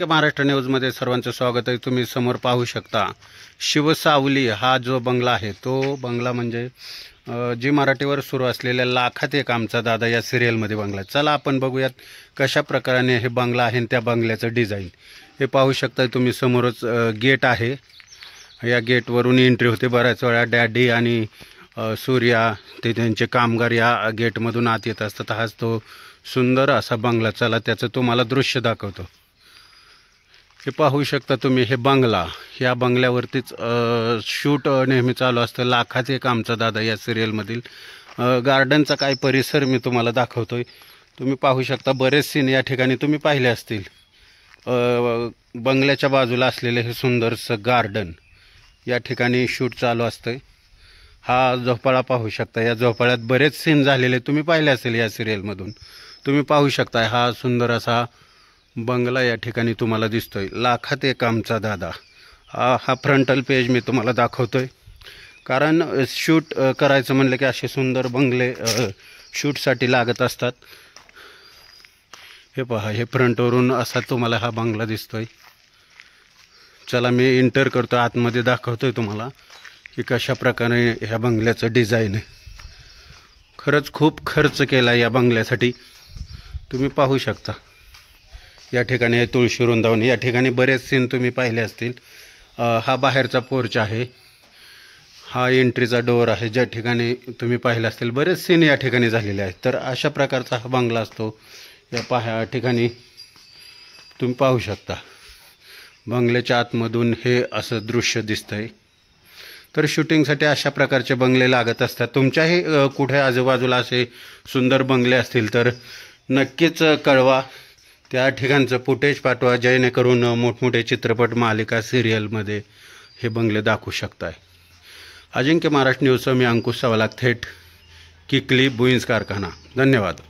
महाराष्ट्र न्यूजमध्ये सर्वांचं स्वागत आहे। तुम्ही समोर पाहू शकता शिवसावली हा जो बंगला आहे तो बंगला म्हणजे जी मराठीवर सुरू असलेल्या लाखात एक आमचा दादा या सिरियलमध्ये बंगला। चला आपण बघूयात कशा प्रकाराने हे बंगला आहे आणि त्या बंगल्याचं डिझाईन हे पाहू शकता तुम्ही। समोरच गेट आहे, या गेटवरून एंट्री होते। बऱ्याच वेळा डॅडी आणि सूर्या ते त्यांचे कामगार या गेटमधून आत येत असतात। हाच तो सुंदर असा बंगला। चला त्याचं तुम्हाला दृश्य दाखवतो। हे पाहू शकता तुम्ही, हे बंगला, या बंगल्यावरतीच शूट नेहमी चालू असतं। लाखात एक आमचा दादा या सिरियलमधील गार्डनचा काय परिसर मी तुम्हाला दाखवतोय। तुम्ही पाहू शकता बरेच सीन या ठिकाणी तुम्ही पाहिले असतील। बंगल्याच्या बाजूला असलेले हे सुंदरसं गार्डन, या ठिकाणी शूट चालू असतं। हा झोपाळा पाहू शकता, या झोपाळ्यात बरेच सीन झालेले तुम्ही पाहिले असेल या सिरियलमधून। तुम्ही पाहू शकता हा सुंदर असा बंगला या ठिकाणी तुम्हाला दिसतोय। लाखात एक आमचा दादा हा फ्रंटल पेज मी तुम्हाला दाखवतोय, कारण शूट करायचं म्हणलं की असे सुंदर बंगले शूटसाठी लागत असतात। हे पहा, हे फ्रंटवरून असा तुम्हाला हा बंगला दिसतोय। चला मी एंटर करतो, आतमध्ये दाखवतोय तुम्हाला की कशा प्रकारे ह्या बंगल्याचं डिझाईन आहे। खरंच खूप खर्च केला या बंगल्यासाठी। तुम्ही पाहू शकता या ठिकाणी तुळशी वृंदावन, या ठिकाणी बरेच सीन तुम्ही पाहिले असतील। हा बाहेरचा पोर्च आहे, हा एंट्रीचा डोअर आहे, ज्या ठिकाणी तुम्ही पाहिले असतील बरेच सीन या ठिकाणी झालेले आहेत। तर अशा प्रकारचा हा बंगला असतो। या ठिकाणी तुम्ही पाहू शकता बंगल्याच्या आतमधून हे असं दृश्य दिसतंय। तर शूटिंगसाठी अशा प्रकारचे बंगले लागत असतात। तुमच्याही कुठे आजूबाजूला असे सुंदर बंगले असतील तर नक्कीच कळवा, त्या ठिकाणचं फुटेज पाठवा, जेणेकरून मोठमोठे चित्रपट, मालिका, सिरियलमध्ये हे बंगले दाखवू शकताय। अजिंक्य महाराष्ट्र न्यूजचं मी अंकुश सवालाग, थेट किकली बुईन्स कारखाना। धन्यवाद।